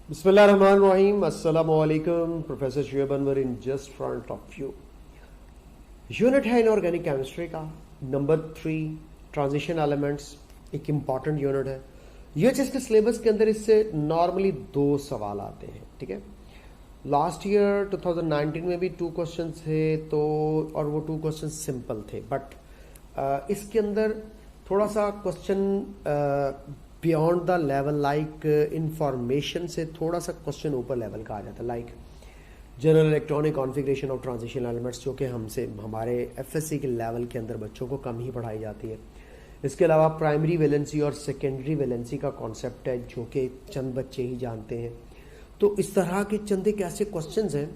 Bismillahirrahmanirrahim. Assalamu alaikum. Professor Shoaib Anwar in just front of you. Unit है inorganic chemistry का number 3 transition elements. एक important unit है. UHS के syllabus के अंदर इससे नॉर्मली 2 सवाल आते हैं. ठीक है, लास्ट ईयर 2019 में भी 2 क्वेश्चन थे तो, और वो 2 क्वेश्चन सिंपल थे. बट इसके अंदर थोड़ा सा question beyond the level, like information से थोड़ा सा क्वेश्चन ऊपर लेवल का आ जाता है. Like general electronic configuration of transition elements, जो कि हमारे एफएससी के लेवल के अंदर बच्चों को कम ही पढ़ाई जाती है. इसके अलावा प्राइमरी वैलेंसी और सेकेंडरी वैलेंसी का कॉन्सेप्ट है जो कि चंद बच्चे ही जानते हैं. तो इस तरह के चंद एक ऐसे क्वेश्चंस हैं,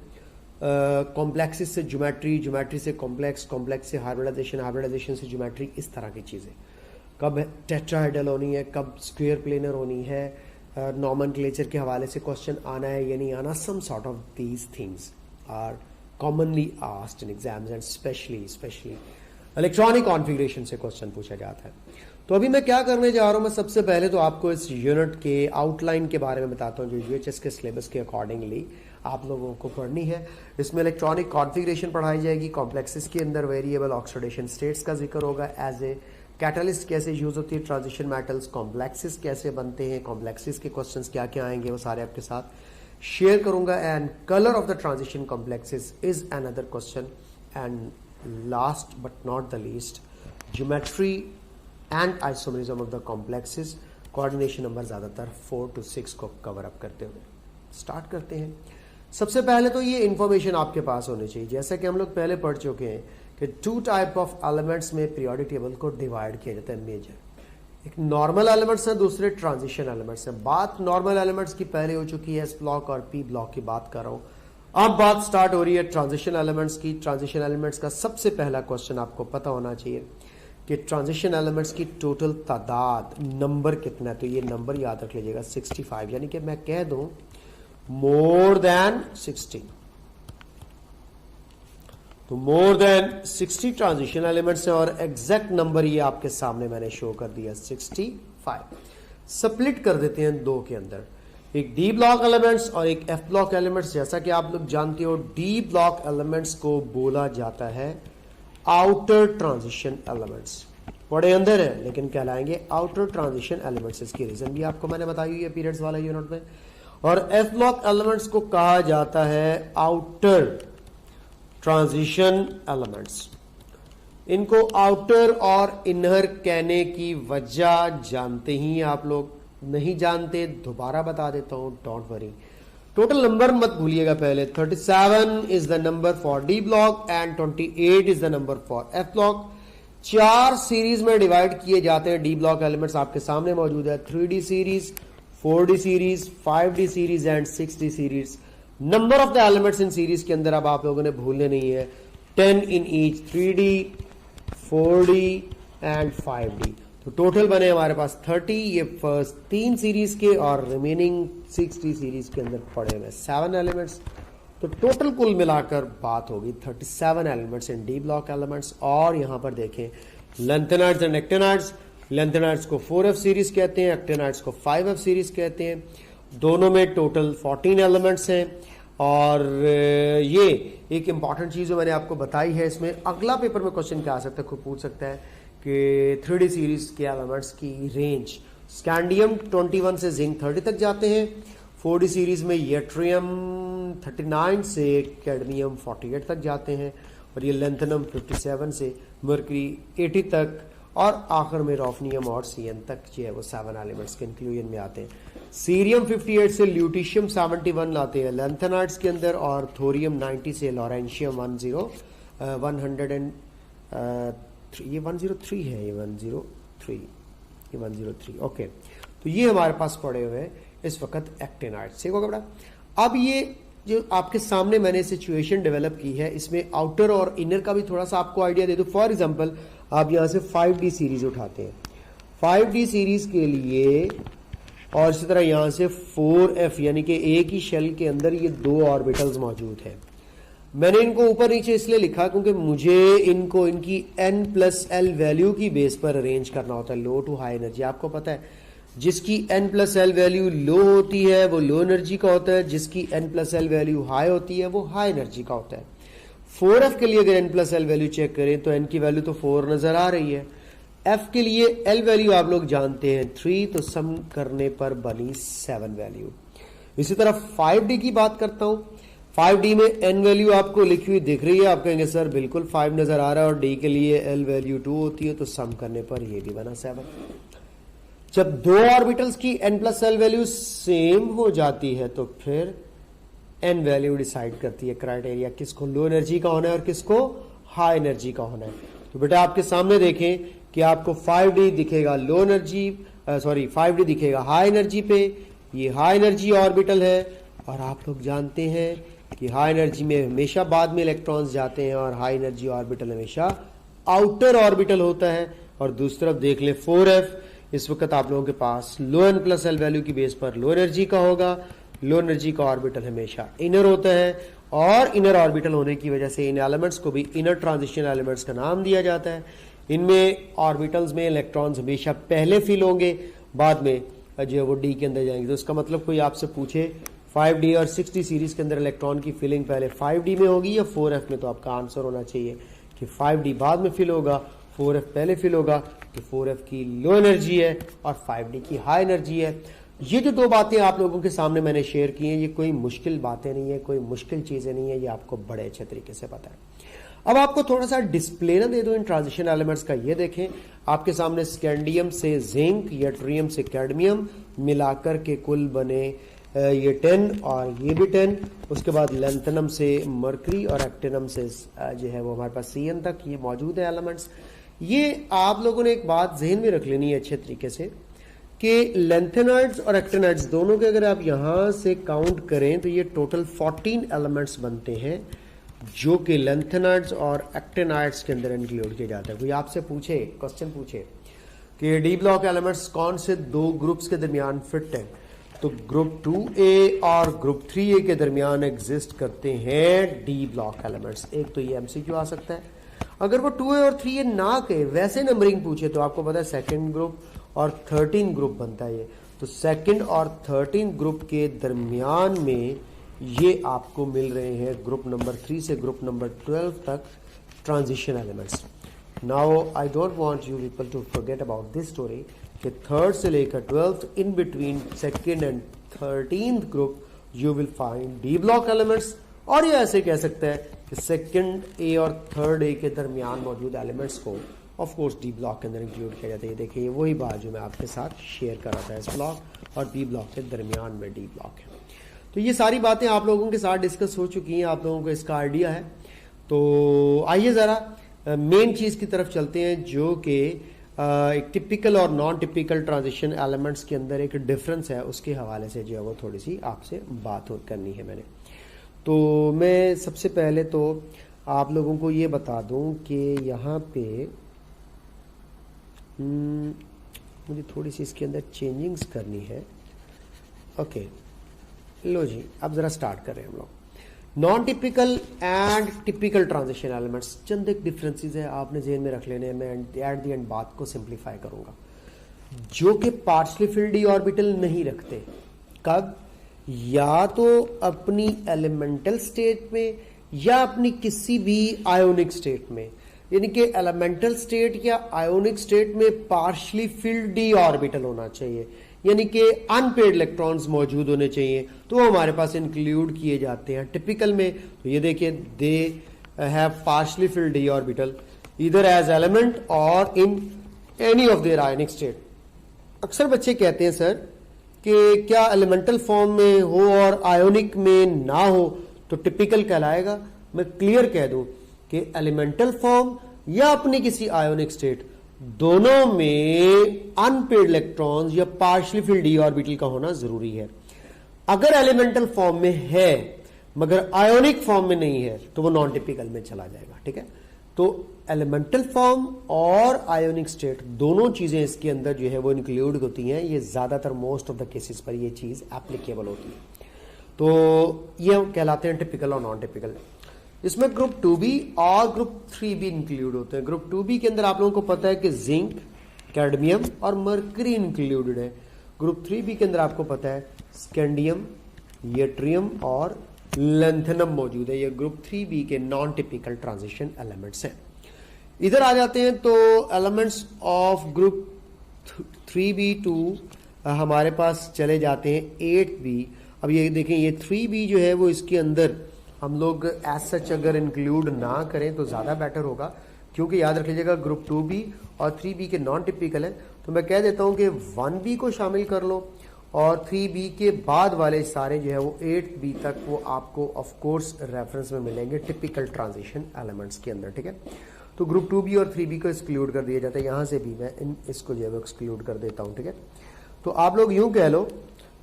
कॉम्प्लेक्सिस से ज्योमेट्री, ज्योमेट्री से कॉम्प्लेक्स, कॉम्प्लेक्स से हाइब्रिडाइजेशन, हाइब्रिडाइजेशन से ज्योमेट्री, इस तरह की चीज़ें. कब टेट्राहेड्रल होनी है, कब स्क्वायर प्लेनर होनी है, नॉमेनक्लेचर के हवाले से क्वेश्चन आना है या नहीं आना. Some sort of these things are commonly asked in exams and specially electronic configuration से क्वेश्चन पूछा जाता है. तो अभी मैं क्या करने जा रहा हूं, मैं सबसे पहले तो आपको इस यूनिट के आउटलाइन के बारे में बताता हूं जो यूएचएस के सिलेबस के अकॉर्डिंगली आप लोगों को पढ़नी है. इसमें इलेक्ट्रॉनिक कॉन्फ़िगरेशन पढ़ाई जाएगी. कॉम्प्लेक्सिस के अंदर वेरिएबल ऑक्सीडेशन स्टेट्स का जिक्र होगा. एज ए कैटलिस्ट कैसे यूज होती है ट्रांजिशन मेटल्स, कॉम्प्लेक्सिस कैसे बनते हैं, कॉम्प्लेक्सिस के क्वेश्चंस क्या क्या आएंगे वो सारे आपके साथ शेयर करूंगा. And colour of the transition complexes is another question. And last but not the least, geometry and isomerism of the complexes. Coordination number ज्यादातर 4 to 6 को कवर अप करते हुए स्टार्ट करते हैं. सबसे पहले तो ये इंफॉर्मेशन आपके पास होनी चाहिए, जैसा कि हम लोग पहले पढ़ चुके हैं कि 2 टाइप ऑफ एलिमेंट्स में पीरियोडिक टेबल को डिवाइड किया जाता है मेजर. एक नॉर्मल एलिमेंट्स हैं, दूसरे ट्रांजिशन एलिमेंट्स हैं. बात नॉर्मल एलिमेंट्स की पहले हो चुकी है, एस ब्लॉक और पी ब्लॉक की बात कर रहा हूं. अब बात स्टार्ट हो रही है ट्रांजिशन एलिमेंट्स की. ट्रांजिशन एलिमेंट्स का सबसे पहला क्वेश्चन आपको पता होना चाहिए कि ट्रांजिशन एलिमेंट्स की टोटल तादाद, नंबर कितना है. तो ये नंबर याद रख लीजिएगा 65, यानी कि मैं कह दूं मोर देन 60. तो मोर देन 60 ट्रांजिशन एलिमेंट्स हैं और एग्जैक्ट नंबर ये आपके सामने मैंने शो कर दिया 65. स्प्लिट कर देते हैं 2 के अंदर, एक डी ब्लॉक एलिमेंट्स और एक एफ ब्लॉक एलिमेंट्स. जैसा कि आप लोग जानते हो डी ब्लॉक एलिमेंट्स को बोला जाता है आउटर ट्रांजिशन एलिमेंट्स. बड़े अंदर है लेकिन कहलाएंगे आउटर ट्रांजिशन एलिमेंट्स. इसकी रीजन भी आपको मैंने बताई हुई है पीरियड्स वाला यूनिट में. और एफ ब्लॉक एलिमेंट्स को कहा जाता है आउटर ट्रांजिशन एलिमेंट्स. इनको आउटर और इनर कहने की वजह जानते ही आप लोग, नहीं जानते दोबारा बता देता हूं, डोंट वरी. टोटल नंबर मत भूलिएगा पहले. 37 is the number for D block and 28 is the number for F block. 4 series में डिवाइड किए जाते हैं डी ब्लॉक एलिमेंट्स. आपके सामने मौजूद है 3D series, 4D series, 5D series and 6D series. Number of the elements in series के अंदर अब आप लोगों ने भूलने नहीं है, 10 in each, 3D, 4D and 5D. तो टोटल बने हमारे पास 30. ये फर्स्ट 3 सीरीज के और रिमेनिंग 6D सीरीज के अंदर पड़े हुए 7 एलिमेंट्स. तो टोटल कुल मिलाकर बात होगी 37 elements in D block elements. और यहां पर देखें लेंथेनाइड्स एंड एक्टेनाइड्स. लेंथेनाइड्स को 4F सीरीज कहते हैं, एक्टेनाइड्स को 5F सीरीज कहते हैं. दोनों में टोटल 14 एलिमेंट्स हैं. और ये एक इंपॉर्टेंट चीज जो मैंने आपको बताई है, इसमें अगला पेपर में क्वेश्चन क्या आ सकता है, खुद पूछ सकता है कि 3D सीरीज के एलिमेंट्स की रेंज, स्कैंडियम 21 से जिंक 30 तक जाते हैं. 4D सीरीज में यट्रियम 39 से कैडमियम 48 तक जाते हैं. और ये लेंथेनम 57 से मर्करी 80 तक. और आखिर में रोफनियम और सीएन तक जो है वो 7 एलिमेंट्स के इंक्लूजन में आते हैं. सीरियम 58 से ल्यूटिशियम 71 लाते हैं लेंथेनाइड्स के अंदर. और थोरियम 90 से लॉरेंशियम 103, ये 103 है, ये 103 ओके. तो ये हमारे पास पड़े हुए हैं इस वक्त एक्टेनाइड्स. ठीक होगा बेटा. अब ये जो आपके सामने मैंने सिचुएशन डेवलप की है, इसमें आउटर और इनर का भी थोड़ा सा आपको आइडिया दे दूं. फॉर एग्जांपल आप यहां से 5D सीरीज उठाते हैं, 5D सीरीज के लिए, और इसी तरह यहां से 4F, यानी कि एक ही शेल के अंदर ये 2 ऑर्बिटल्स मौजूद हैं. मैंने इनको ऊपर नीचे इसलिए लिखा क्योंकि मुझे इनको इनकी N+L वैल्यू की बेस पर अरेंज करना होता है, लो टू हाई एनर्जी. आपको पता है जिसकी n+l वैल्यू लो होती है वो लो एनर्जी का होता है, जिसकी n+l वैल्यू हाई होती है वो हाई एनर्जी का होता है। 4f के लिए अगर n+l वैल्यू चेक करें तो n की वैल्यू तो 4 नजर आ रही है। f के लिए l वैल्यू आप लोग जानते हैं 3, तो सम करने पर बनी 7 वैल्यू। इसी तरह 5d की बात करता हूं। 5d में n वैल्यू आपको लिखी हुई दिख रही है, आप कहेंगे सर बिल्कुल 5 नजर आ रहा है और d के लिए l वैल्यू 2 होती है, तो सम करने पर ये भी बना 7। जब दो ऑर्बिटल्स की n+l वैल्यू सेम हो जाती है तो फिर n वैल्यू डिसाइड करती है क्राइटेरिया किसको लो एनर्जी का होना है और किसको हाई एनर्जी का होना है। तो बेटा आपके सामने देखें कि आपको 5d दिखेगा लो एनर्जी, 5d दिखेगा हाई एनर्जी पे, ये हाई एनर्जी ऑर्बिटल है और आप लोग जानते हैं कि हाई एनर्जी में हमेशा बाद में इलेक्ट्रॉन्स जाते हैं और हाई एनर्जी ऑर्बिटल हमेशा आउटर ऑर्बिटल होता है। और दूसरी तरफ देख ले 4f, इस वक्त आप लोगों के पास लो n+l वैल्यू की बेस पर लो एनर्जी का होगा। लो एनर्जी का ऑर्बिटल हमेशा इनर होता है और इनर ऑर्बिटल होने की वजह से इन एलिमेंट्स को भी इनर ट्रांजिशन एलिमेंट्स का नाम दिया जाता है। इनमें ऑर्बिटल्स में इलेक्ट्रॉन्स हमेशा पहले फिल होंगे, बाद में जो है वो डी के अंदर जाएंगे। तो इसका मतलब कोई आपसे पूछे 5d और 6d सीरीज के अंदर इलेक्ट्रॉन की फिलिंग पहले 5d में होगी या 4f में, तो आपका आंसर होना चाहिए कि 5d बाद में फिल होगा, 4f पहले फिल होगा। तो 4f की लो एनर्जी है और 5d की हाई एनर्जी है। ये जो दो बातें आप लोगों के सामने मैंने शेयर की हैं, ये कोई मुश्किल बातें नहीं है, कोई मुश्किल चीजें नहीं है, ये आपको बड़े अच्छे तरीके से पता है। अब आपको थोड़ा सा डिस्प्ले ना दे दो इन ट्रांजिशन एलिमेंट्स का। ये देखें आपके सामने स्कैंडियम से जिंक या ट्रियम से कैडमियम मिलाकर के कुल बने ये 10 और ये भी 10। उसके बाद लेंथनम से मरकरी और एक्टिनम से जो है वो हमारे पास Cn तक ये मौजूद है एलिमेंट्स। ये आप लोगों ने एक बात जहन में रख लेनी है अच्छे तरीके से कि लेंथेनाइड्स और एक्टिनाइड्स दोनों के अगर आप यहां से काउंट करें तो ये टोटल 14 एलिमेंट्स बनते हैं जो कि लेंथेनाइड्स और एक्टिनाइड्स के अंदर इंक्लूड किए जाते हैं। कोई आपसे पूछे, क्वेश्चन पूछे कि डी ब्लॉक एलिमेंट्स कौन से दो ग्रुप्स के दरमियान फिट हैं, तो ग्रुप 2a और ग्रुप 3a के दरमियान एग्जिस्ट करते हैं डी ब्लॉक एलिमेंट्स। एक तो ये एमसीक्यू आ सकता है। अगर वो 2a और 3a ना कहे, वैसे नंबरिंग पूछे, तो आपको पता है सेकंड ग्रुप और 13 ग्रुप बनता है ये। तो सेकंड और 13 ग्रुप के दरमियान में ये आपको मिल रहे हैं ग्रुप नंबर 3 से ग्रुप नंबर 12 तक transition elements. Now I don't want you people to forget about this story कि 3rd से लेकर 12th in between second and 13th group you will find D block elements. और ये ऐसे कह सकते हैं कि सेकंड ए और थर्ड ए के दरमियान मौजूद एलिमेंट्स को ऑफ कोर्स डी ब्लॉक के अंदर इंक्लूड किया जाता है। देखिए वही बात जो मैं आपके साथ शेयर कर रहा था, एस ब्लॉक और बी ब्लॉक के दरमियान में डी ब्लॉक है। तो ये सारी बातें आप लोगों के साथ डिस्कस हो चुकी हैं, आप लोगों को इसका आइडिया है। तो आइए ज़रा मेन चीज़ की तरफ चलते हैं जो कि एक टिपिकल और नॉन टिपिकल ट्रांजिशन एलिमेंट्स के अंदर एक डिफरेंस है, उसके हवाले से जो है वो थोड़ी सी आपसे बात करनी है मैंने। तो मैं सबसे पहले तो आप लोगों को ये बता दूं कि यहाँ पे मुझे थोड़ी सी इसके अंदर चेंजिंग्स करनी है। ओके लो जी, अब ज़रा स्टार्ट करें हम लोग। Non typical and typical transition elements, चंद एक डिफरेंसेस है, आपने जेहन में रख लेने हैं। मैं एट द एंड बात को सिंप्लीफाई करूंगा। जो कि पार्शली फिल्ड डी ऑर्बिटल नहीं रखते, कब? या तो अपनी एलिमेंटल स्टेट में या अपनी किसी भी आयोनिक स्टेट में, यानी कि एलिमेंटल स्टेट या आयोनिक स्टेट में पार्शली फिल्ड डी ऑर्बिटल होना चाहिए, यानी कि अनपेड इलेक्ट्रॉन्स मौजूद होने चाहिए, तो हमारे पास इंक्लूड किए जाते हैं टिपिकल में। तो ये देखिए they have partially filled d orbital either as element और in any of their ionic state. अक्सर बच्चे कहते हैं सर कि क्या एलिमेंटल फॉर्म में हो और आयोनिक में ना हो तो टिपिकल कहलाएगा? मैं क्लियर कह दूं कि एलिमेंटल फॉर्म या अपनी किसी आयोनिक स्टेट, दोनों में अनपेड इलेक्ट्रॉन्स या पार्शली फिल्ड डी ऑर्बिटल का होना जरूरी है। अगर एलिमेंटल फॉर्म में है मगर आयोनिक फॉर्म में नहीं है तो वो नॉन टिपिकल में चला जाएगा। ठीक है, तो एलिमेंटल फॉर्म और आयोनिक स्टेट दोनों चीजें इसके अंदर जो है वो इंक्लूड होती हैं। ये ज्यादातर मोस्ट ऑफ द केसेस पर ये चीज एप्लीकेबल होती है। तो ये कहलाते हैं टिपिकल और नॉन टिपिकल। इसमें ग्रुप 2b और ग्रुप 3b इंक्लूड होते हैं। ग्रुप 2b के अंदर आप लोगों को पता है कि जिंक, कैडमियम और मरकरी इंक्लूडेड है। ग्रुप 3b के अंदर आपको पता है स्कैंडियम, यट्रियम और लेंथेनम मौजूद है। ये ग्रुप 3b के नॉन टिपिकल ट्रांजिशन एलिमेंट्स हैं। इधर आ जाते हैं तो elements of group 3b to हमारे पास चले जाते हैं 8b। अब ये देखें, ये 3b जो है वो इसके अंदर हम लोग एज सच अगर इंक्लूड ना करें तो ज़्यादा बेटर होगा, क्योंकि याद रख लीजिएगा ग्रुप 2b और 3b के नॉन टिपिकल है। तो मैं कह देता हूं कि 1b को शामिल कर लो और 3b के बाद वाले सारे जो है वो 8b तक वो आपको ऑफ कोर्स रेफरेंस में मिलेंगे टिपिकल ट्रांजिशन एलिमेंट्स के अंदर, ठीक है। तो ग्रुप 2b और 3b को एक्सक्लूड कर दिया जाता है, यहाँ से भी मैं इसको जो है वो एक्सक्लूड कर देता हूँ, ठीक है। तो आप लोग यूं कह लो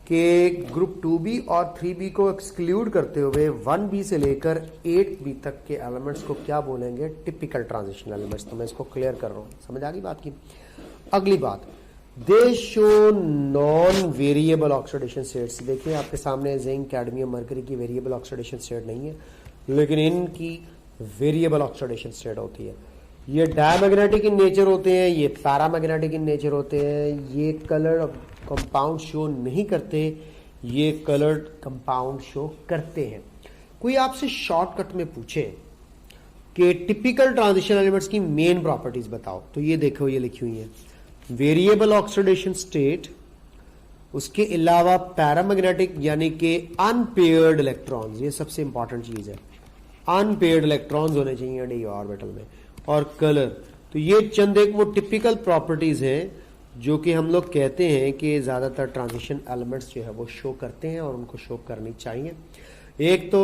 कि ग्रुप 2b और 3b को एक्सक्लूड करते हुए 1b से लेकर 8b तक के एलिमेंट्स को क्या बोलेंगे, टिपिकल ट्रांजिशन एलिमेंट्स। तो मैं इसको क्लियर कर रहा हूँ, समझ आ गई बात की। अगली बात, दे show non variable oxidation states. देखिए आपके सामने जिंक, कैडमियम, मरकरी की वेरिएबल ऑक्सीडेशन स्टेट नहीं है, लेकिन इनकी वेरिएबल ऑक्सीडेशन स्टेट होती है। ये डायमैग्नेटिक इन नेचर होते हैं, ये पैरामैग्नेटिक इन नेचर होते हैं। ये कलर्ड कंपाउंड शो नहीं करते, ये कलर्ड कंपाउंड शो करते हैं। कोई आपसे शॉर्टकट में पूछे कि टिपिकल ट्रांजिशन एलिमेंट्स की मेन प्रॉपर्टीज बताओ, तो ये देखो ये लिखी हुई है, वेरिएबल ऑक्सीडेशन स्टेट, उसके अलावा पैरामैग्नेटिक यानी कि अनपेयर्ड इलेक्ट्रॉन्स, ये सबसे इंपॉर्टेंट चीज है, अनपेयर्ड इलेक्ट्रॉन्स होने चाहिए डी ऑर्बिटल में, और कलर। तो ये चंद एक वो टिपिकल प्रॉपर्टीज हैं जो कि हम लोग कहते हैं कि ज्यादातर ट्रांजिशन एलिमेंट्स जो है वो शो करते हैं और उनको शो करनी चाहिए। एक तो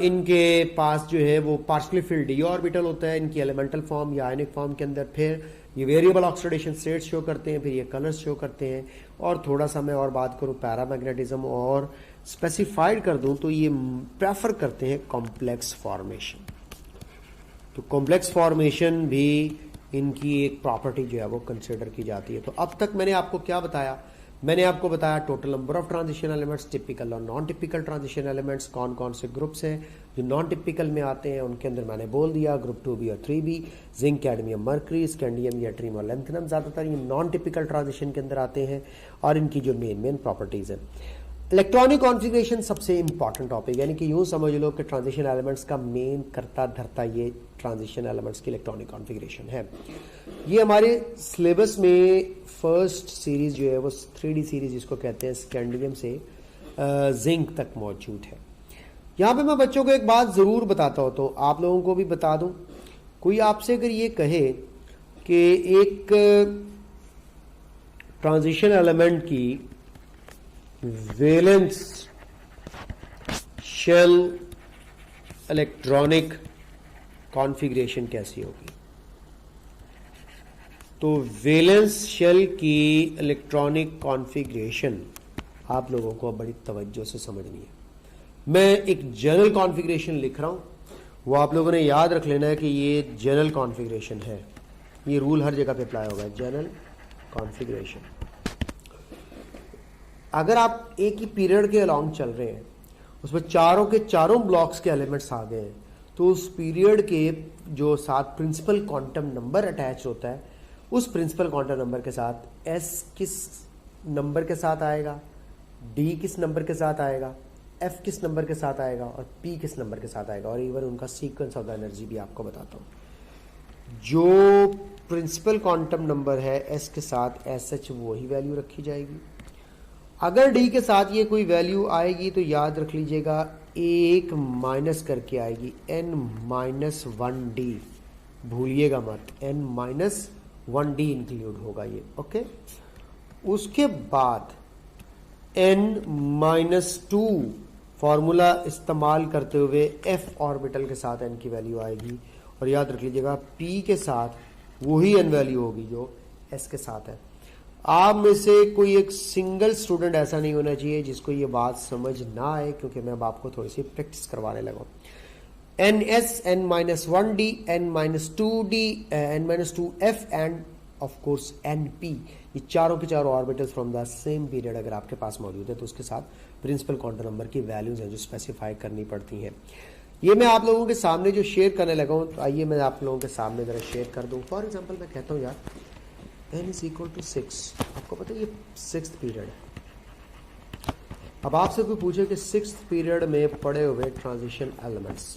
इनके पास जो है वो पार्शियली फिल्ड डी ऑर्बिटल होता है इनकी एलिमेंटल फॉर्म या आयनिक फॉर्म के अंदर, फिर ये वेरिएबल ऑक्सीडेशन स्टेट शो करते हैं, फिर ये कलर्स शो करते हैं। और थोड़ा सा मैं और बात करूं पैरामैग्नेटिज्म और स्पेसिफाइड कर दूं तो ये प्रेफर करते हैं कॉम्प्लेक्स फॉर्मेशन। तो कॉम्प्लेक्स फॉर्मेशन भी इनकी एक प्रॉपर्टी जो है वो कंसिडर की जाती है। तो अब तक मैंने आपको क्या बताया, मैंने आपको बताया total number of transition elements, typical और नॉन टिपिकल ट्रांजिशन एलिमेंट्स, कौन कौन से ग्रुप्स हैं जो नॉन टिपिकल में आते हैं। उनके अंदर मैंने बोल दिया ग्रुप 2b और 3b, zinc, cadmium, mercury, scandium, yttrium और लेंथेनम ज्यादातर ये नॉन टिपिकल ट्रांजिशन के अंदर आते हैं और इनकी जो मेन प्रॉपर्टीज है। इलेक्ट्रॉनिक कॉन्फ़िगरेशन सबसे इंपॉर्टेंट टॉपिक, यानी कि यूं समझ लो कि ट्रांजिशन एलिमेंट्स का मेन करता धरता ये ट्रांजिशन एलिमेंट्स की इलेक्ट्रॉनिक कॉन्फ़िगरेशन है। ये हमारे सिलेबस में फर्स्ट सीरीज जो है वो 3D सीरीज जिसको कहते हैं स्कैंडियम से जिंक तक मौजूद है। यहाँ पे मैं बच्चों को एक बात जरूर बताता हूँ, तो आप लोगों को भी बता दूं, कोई आपसे अगर ये कहे कि एक ट्रांजिशन एलिमेंट की वैलेंस शेल इलेक्ट्रॉनिक कॉन्फ़िगरेशन कैसी होगी, तो वैलेंस शेल की इलेक्ट्रॉनिक कॉन्फ़िगरेशन आप लोगों को बड़ी तवज्जो से समझनी है। मैं एक जनरल कॉन्फ़िगरेशन लिख रहा हूं, वो आप लोगों ने याद रख लेना है कि ये जनरल कॉन्फ़िगरेशन है, ये रूल हर जगह पे अप्लाई होगा, जनरल कॉन्फ़िगरेशन। अगर आप एक ही पीरियड के अलोंग चल रहे हैं, उसमें चारों के चारों ब्लॉक्स के एलिमेंट्स आ गए हैं, तो उस पीरियड के जो साथ प्रिंसिपल क्वांटम नंबर अटैच होता है, उस प्रिंसिपल क्वांटम नंबर के साथ एस किस नंबर के साथ आएगा, डी किस नंबर के साथ आएगा, एफ किस नंबर के साथ आएगा और पी किस नंबर के साथ आएगा, और इवन उनका सीक्वेंस ऑफ द एनर्जी भी आपको बताता हूं। जो प्रिंसिपल क्वांटम नंबर है एस के साथ एस एच वही वैल्यू रखी जाएगी। अगर डी के साथ ये कोई वैल्यू आएगी तो याद रख लीजिएगा एक माइनस करके आएगी, n-1d, भूलिएगा मत, n-1d इंक्लूड होगा ये, ओके। उसके बाद n-2 फॉर्मूला इस्तेमाल करते हुए f ऑर्बिटल के साथ n की वैल्यू आएगी, और याद रख लीजिएगा p के साथ वही n वैल्यू होगी जो s के साथ है। आप में से कोई एक सिंगल स्टूडेंट ऐसा नहीं होना चाहिए जिसको ये बात समझ ना आए, क्योंकि मैं अब आपको थोड़ी सी प्रैक्टिस करवाने लगा। ns, n-1d, n-2d, n-2f end of course np, ये चारों के चारों orbitals from the same period अगर आपके पास मौजूद है तो उसके साथ प्रिंसिपल क्वांटम नंबर की वैल्यूज हैं जो स्पेसिफाई करनी पड़ती हैं। ये मैं आप लोगों के सामने जो शेयर करने लगा हूं, तो आइए मैं आप लोगों के सामने जरा शेयर कर दूं। फॉर एग्जांपल मैं कहता हूं यार n इज इक्वल टू 6। आपको पता है ये 6th पीरियड है। अब आपसे कोई पूछे कि 6th पीरियड में पड़े हुए ट्रांजिशन एलिमेंट्स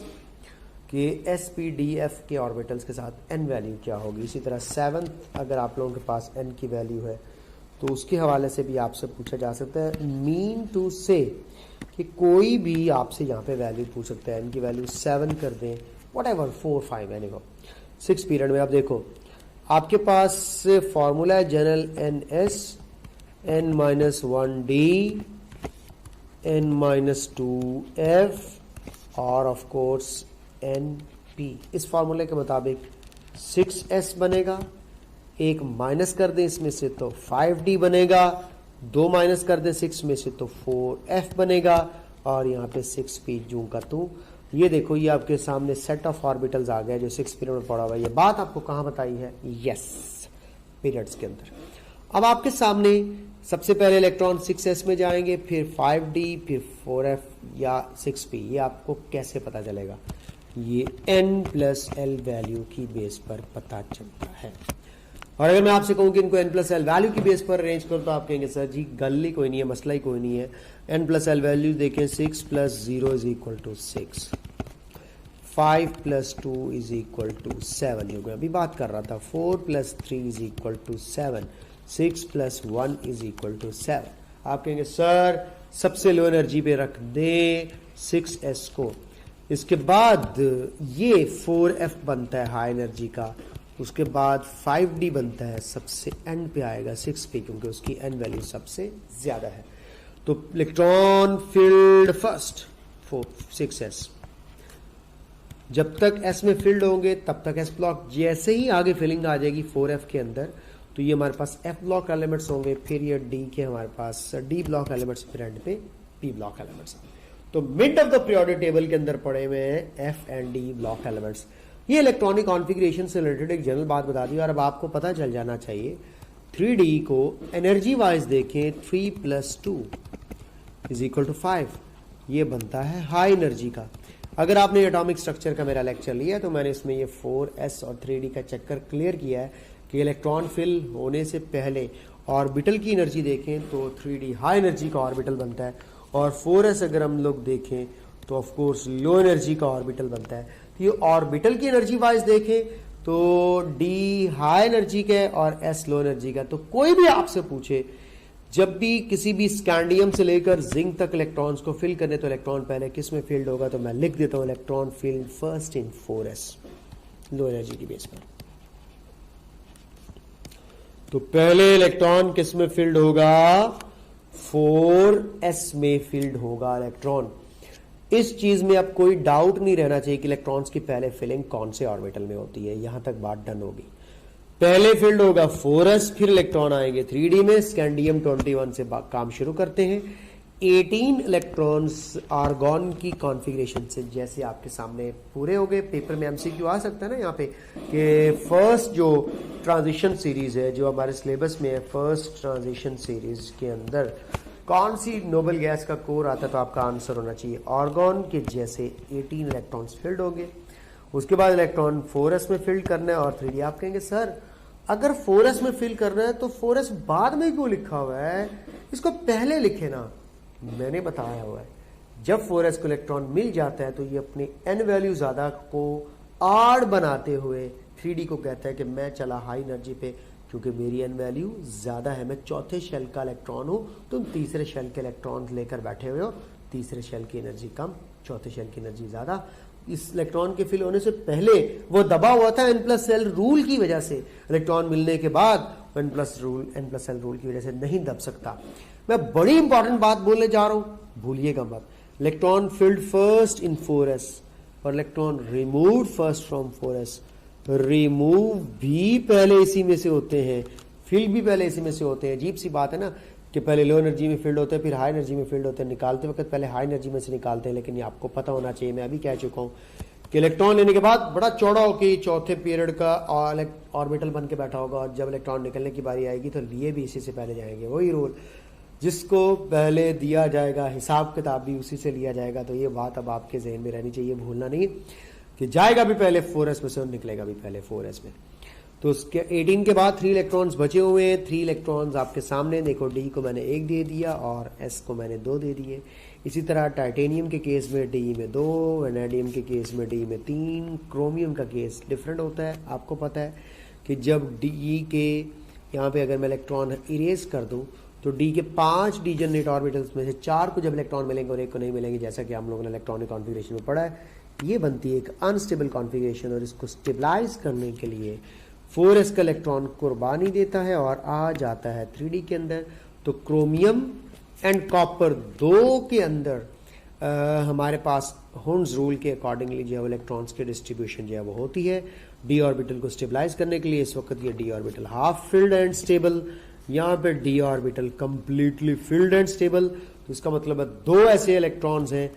कि sp-d-f के ऑर्बिटल्स के साथ n वैल्यू क्या होगी, इसी तरह 7th अगर आप लोगों के पास n की वैल्यू है तो उसके हवाले से भी आपसे पूछा जा सकता है। मीन टू से कि कोई भी आपसे यहाँ पे वैल्यू पूछ सकता है, n की वैल्यू 7 कर दें, वट एवर 4 5 एनी हो। 6 पीरियड में आप देखो आपके पास फॉर्मूला है जनरल ns n-1d n-2f और ऑफ कोर्स np। इस फॉर्मूले के मुताबिक 6s बनेगा, एक माइनस कर दें इसमें से तो 5d बनेगा, 2 माइनस कर दें 6 में से तो 4f बनेगा और यहाँ पे 6p जूं का तू। ये देखो ये आपके सामने सेट ऑफ ऑर्बिटल्स आ गया जो 6 पीरियड में पड़ा हुआ है। ये बात आपको कहाँ बताई है? यस, पीरियड्स के अंदर। अब आपके सामने सबसे पहले इलेक्ट्रॉन 6s में जाएंगे, फिर 5d, फिर 4f या 6p। ये आपको कैसे पता चलेगा? ये n+l वैल्यू की बेस पर पता चलता है। और अगर मैं आपसे कहूं कि इनको n+l वैल्यू की बेस पर अरेंज करो तो आप कहेंगे सर जी गल ही कोई नहीं है, मसला ही कोई नहीं है। n+l वैल्यू देखें, 6 + 0 = 6, 5 + 2 = 7, जो मैं अभी बात कर रहा था। 4 + 3 = 7, 6 + 1 = 7। आप कहेंगे सर सबसे लो एनर्जी पे रख दें 6s को, इसके बाद ये 4f बनता है हाई एनर्जी का, उसके बाद 5d बनता है, सबसे एंड पे आएगा 6 पे क्योंकि उसकी n वैल्यू सबसे ज्यादा है। तो इलेक्ट्रॉन फील्ड फर्स्ट 6s, जब तक s में फील्ड होंगे तब तक s ब्लॉक, जैसे ही आगे फिलिंग आ जाएगी 4f के अंदर तो ये हमारे पास f ब्लॉक एलिमेंट्स होंगे, फिर ये d के हमारे पास d ब्लॉक एलिमेंट्स, फिर एंड पे p ब्लॉक एलिमेंट्स। तो mid of the periodic table के अंदर पड़े हुए हैं f and d block elements. ये इलेक्ट्रॉनिक कॉन्फ़िगरेशन से रिलेटेड एक जनरल बात बता दी और अब आपको पता चल जाना चाहिए 3d को एनर्जी वाइज देखें, 3 + 2 = 5, ये बनता है हाई एनर्जी का। अगर आपने एटॉमिक स्ट्रक्चर का मेरा लेक्चर लिया तो मैंने इसमें ये 4s और 3d का चक्कर क्लियर किया है कि इलेक्ट्रॉन फिल होने से पहले ऑर्बिटल की एनर्जी देखें तो 3d हाई एनर्जी का ऑर्बिटल बनता है और 4s अगर हम लोग देखें तो ऑफ कोर्स लो एनर्जी का ऑर्बिटल बनता है। ये ऑर्बिटल की एनर्जी वाइज देखें तो d हाई एनर्जी का है और s लो एनर्जी का। तो कोई भी आपसे पूछे जब भी किसी भी स्कैंडियम से लेकर जिंक तक इलेक्ट्रॉन्स को फिल करने तो इलेक्ट्रॉन पहले किस में फील्ड होगा, तो मैं लिख देता हूं electron filled first in 4s, low energy की बेस पर। तो पहले इलेक्ट्रॉन किस में फील्ड होगा? 4s में फील्ड होगा इलेक्ट्रॉन। इस चीज में अब कोई डाउट नहीं रहना चाहिए कि इलेक्ट्रॉन्स की पहले फिलिंग कौन से ऑर्बिटल में होती है, यहां तक बात डन होगी। पहले फील्ड होगा 4s, फिर इलेक्ट्रॉन आएंगे 3d में। स्कैंडियम 21 से काम शुरू करते हैं। 18 इलेक्ट्रॉन्स आर्गॉन की कॉन्फ़िगरेशन से जैसे आपके सामने पूरे हो गए। पेपर में एमसीक्यू आ सकता है ना यहाँ पे कि फर्स्ट जो ट्रांजिशन सीरीज है जो हमारे सिलेबस में है, फर्स्ट ट्रांजिशन सीरीज के अंदर कौन सी नोबल गैस का कोर आता है, तो आपका आंसर होना चाहिए आर्गॉन के जैसे 18 इलेक्ट्रॉन्स फील्ड होंगे। उसके बाद इलेक्ट्रॉन 4s में फील्ड करना है और 3d। आप कहेंगे सर अगर 4s में फील करना है तो 4s बाद में क्यों लिखा हुआ है, इसको पहले लिखे ना। मैंने बताया हुआ है जब 4s को इलेक्ट्रॉन मिल जाता है तो ये अपने n वैल्यू ज्यादा को आड़ बनाते हुए 3d को कहता है कि मैं चला हाई एनर्जी पे क्योंकि मेरी n वैल्यू ज्यादा है, मैं चौथे शेल का इलेक्ट्रॉन हूं, तुम तीसरे शेल के इलेक्ट्रॉन लेकर बैठे हुए हो, तीसरे शेल की एनर्जी कम, चौथे शेल की एनर्जी ज्यादा। इस इलेक्ट्रॉन के फिल होने से पहले वो दबा हुआ था n+l रूल की वजह से, इलेक्ट्रॉन मिलने के बाद n+l रूल की वजह से नहीं दब सकता। मैं बड़ी इंपॉर्टेंट बात बोलने जा रहा हूं, भूलिएगा मत। Electron filled first in 4s और electron remove first from 4s। Remove भी पहले इसी में से होते हैं, फील्ड भी पहले इसी में से होते हैं। अजीब सी बात है ना कि पहले लो एनर्जी में फील्ड होते हैं फिर हाई एनर्जी में फील्ड होते हैं। निकालते वक्त पहले हाई एनर्जी में से निकालते हैं, लेकिन ये आपको पता होना चाहिए, मैं अभी कह चुका हूं कि इलेक्ट्रॉन लेने के बाद बड़ा चौड़ा होकर चौथे पीरियड का ऑर्बिटल बन के बैठा होगा और जब इलेक्ट्रॉन निकलने की बारी आएगी तो लिए भी इसी से पहले जाएंगे। वही रूल जिसको पहले दिया जाएगा हिसाब किताब भी उसी से लिया जाएगा। तो ये बात अब आपके जहन में रहनी चाहिए, भूलना नहीं कि जाएगा भी पहले 4s में से और निकलेगा भी पहले 4s में। तो तो उसके 18 के बाद 3 इलेक्ट्रॉन्स बचे हुए हैं। 3 इलेक्ट्रॉन्स आपके सामने देखो, डी को मैंने 1 दे दिया और एस को मैंने 2 दे दिए। इसी तरह टाइटेनियम के केस में डी में 2, वेनेडियम के केस में डी में 3। क्रोमियम का केस डिफरेंट होता है। आपको पता है कि जब डी के यहाँ पे अगर मैं इलेक्ट्रॉन इरेज कर दूं तो डी के 5 डीजनरेट ऑर्बिटल्स में से 4 को जब इलेक्ट्रॉन मिलेंगे और 1 को नहीं मिलेंगे, जैसा कि हम लोगों ने इलेक्ट्रॉनिक कॉन्फ़िगरेशन में पढ़ा है, ये बनती है एक अनस्टेबल कॉन्फ़िगरेशन। और इसको स्टेबलाइज करने के लिए 4s का इलेक्ट्रॉन कुर्बानी देता है और आ जाता है 3d के अंदर। तो क्रोमियम एंड कॉपर दो के अंदर हमारे पास हुंड्स रूल के अकॉर्डिंगली जो है इलेक्ट्रॉन्स की डिस्ट्रीब्यूशन जो है वो होती है। डी ऑर्बिटल को स्टेबलाइज करने के लिए इस वक्त ये D orbital half filled and stable, यहाँ पे D orbital completely filled and stable. तो इसका मतलब है 2 ऐसे इलेक्ट्रॉन्स हैं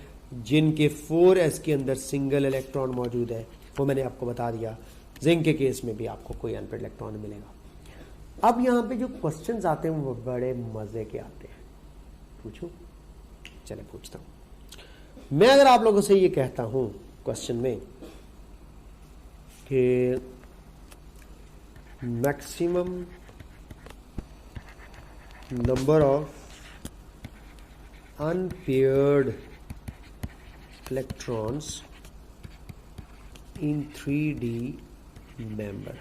जिनके 4s के अंदर सिंगल इलेक्ट्रॉन मौजूद है। वो मैंने आपको बता दिया। जिंक के केस में भी आपको कोई अनपेड इलेक्ट्रॉन मिलेगा। अब यहाँ पे जो क्वेश्चंस आते हैं वो बड़े मजे के आते हैं। पूछूं? चले पूछता हूं। मैं अगर आप लोगों से ये कहता हूं क्वेश्चन में कि maximum number of unpaired electrons in 3D member,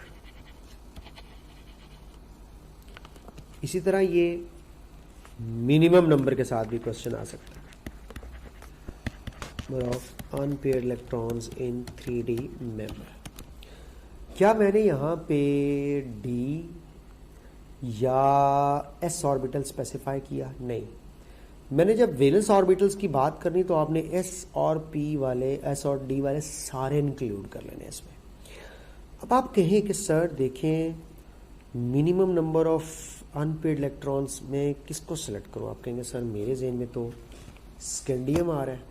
इसी तरह ये मिनिमम नंबर के साथ भी क्वेश्चन आ सकता है। Number of unpaired electrons in 3D member. क्या मैंने यहाँ पे डी या एस ऑर्बिटल स्पेसिफाई किया? नहीं। मैंने जब वैलेंस ऑर्बिटल्स की बात करनी तो आपने एस और पी वाले, एस और डी वाले सारे इंक्लूड कर लेने इसमें। अब आप कहें कि सर देखें minimum number of unpaired electrons में किसको सेलेक्ट करूं? आप कहेंगे सर मेरे ज़हन में तो स्कैंडियम आ रहा है।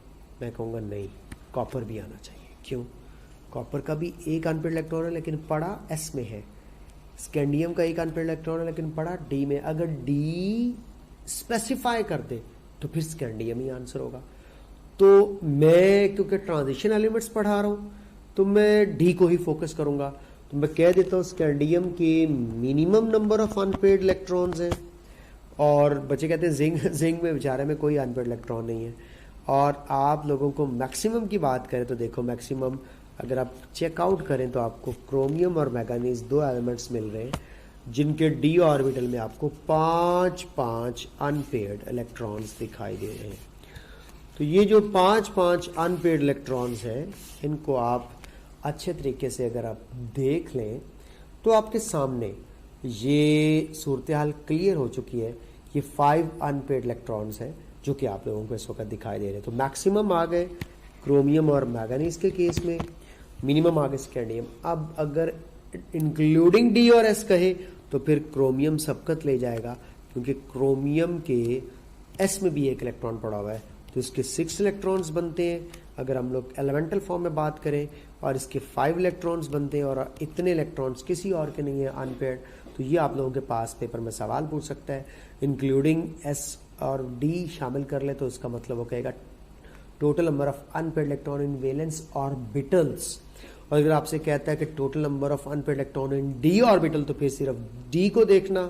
मैं कहूँगा नहीं, कॉपर भी आना चाहिए। क्यों? कॉपर का भी एक अनपेड इलेक्ट्रॉन है लेकिन पड़ा एस में है। स्कैंडियम का एक अनपेड इलेक्ट्रॉन है लेकिन पड़ा डी में। अगर डी स्पेसिफाई कर दे तो फिर स्कैंडियम ही आंसर होगा। तो मैं क्योंकि ट्रांजिशन एलिमेंट्स पढ़ा रहा हूं तो मैं डी को ही फोकस करूंगा। तो मैं कह देता हूं स्कैंडियम के minimum number of unpaired electrons हैं। और बच्चे कहते हैं जिंक में बेचारे में कोई अनपेड इलेक्ट्रॉन नहीं है। और आप लोगों को मैक्सिमम की बात करें तो देखो मैक्सिमम अगर आप चेकआउट करें तो आपको क्रोमियम और मैंगनीज 2 एलिमेंट्स मिल रहे हैं जिनके डी ऑर्बिटल में आपको 5 अनपेयर्ड इलेक्ट्रॉन्स दिखाई दे रहे हैं। तो ये जो 5 अनपेयर्ड इलेक्ट्रॉन्स हैं इनको आप अच्छे तरीके से अगर आप देख लें तो आपके सामने ये सूरत हाल क्लियर हो चुकी है। ये 5 अनपेयर्ड इलेक्ट्रॉन्स हैं जो कि आप लोगों को इस वक्त दिखाई दे रहे हैं। तो मैक्सिमम आ गए क्रोमियम और मैंगनीज के केस में, मिनिमम आ गए स्कैंडियम। अब अगर इंक्लूडिंग डी और एस कहे तो फिर क्रोमियम सबकत ले जाएगा क्योंकि क्रोमियम के एस में भी एक इलेक्ट्रॉन पड़ा हुआ है तो इसके 6 इलेक्ट्रॉन्स बनते हैं अगर हम लोग एलिमेंटल फॉर्म में बात करें, और इसके 5 इलेक्ट्रॉन्स बनते हैं और इतने इलेक्ट्रॉन्स किसी और के नहीं है अनपेयर्ड। तो ये आप लोगों के पास पेपर में सवाल पूछ सकता है। इंक्लूडिंग एस और डी शामिल कर ले तो इसका मतलब वो कहेगा total number of unpaired electron in valence orbitals. और अगर आपसे कहता है कि total number of unpaired electron in D orbital तो फिर सिर्फ डी को देखना,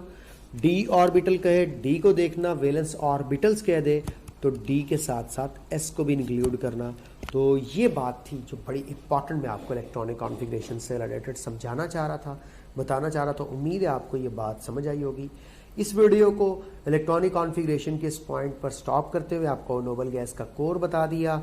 डी ऑर्बिटल कहे डी को देखना, वैलेंस ऑर्बिटल्स कह दे तो डी के साथ साथ एस को भी इंक्लूड करना। तो ये बात थी जो बड़ी इंपॉर्टेंट मैं आपको इलेक्ट्रॉनिक कॉन्फ़िगरेशन से रिलेटेड समझाना चाह रहा था, बताना चाह रहा था। उम्मीद है आपको ये बात समझ आई होगी। इस वीडियो को इलेक्ट्रॉनिक कॉन्फ़िगरेशन के इस पॉइंट पर स्टॉप करते हुए आपको नोबल गैस का कोर बता दिया,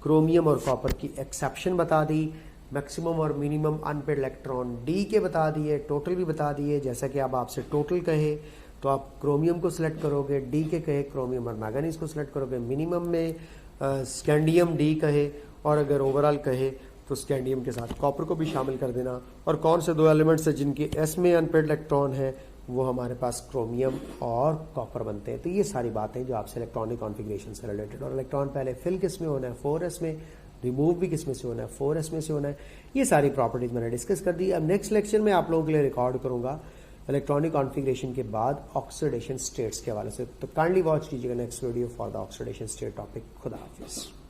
क्रोमियम और कॉपर की एक्सेप्शन बता दी, मैक्सिमम और मिनिमम अनपेयर्ड इलेक्ट्रॉन डी के बता दिए, टोटल भी बता दिए। जैसा कि अब आपसे टोटल कहे तो आप क्रोमियम को सिलेक्ट करोगे, डी के कहे क्रोमियम और मैंगनीज को सिलेक्ट करोगे, मिनिमम में स्कैंडियम डी कहे, और अगर ओवरऑल कहे तो स्कैंडियम के साथ कॉपर को भी शामिल कर देना। और कौन से 2 एलिमेंट्स हैं जिनके एस में अनपेयर्ड इलेक्ट्रॉन है वो हमारे पास क्रोमियम और कॉपर बनते हैं। तो ये सारी बातें जो आपसे इलेक्ट्रॉनिक कॉन्फ़िगरेशन से रिलेटेड, और इलेक्ट्रॉन पहले फिल किस में होना है 4s में, रिमूव भी किस में से होना है 4s में से होना है, ये सारी प्रॉपर्टीज मैंने डिस्कस कर दी। अब नेक्स्ट लेक्चर में आप लोगों के लिए रिकॉर्ड करूंगा इलेक्ट्रॉनिक कॉन्फ़िगरेशन के बाद ऑक्सीडेशन स्टेट्स के हवाले से। तो काइंडली वॉच कीजिएगा next video for the oxidation state topic. खुदा हाफिज़।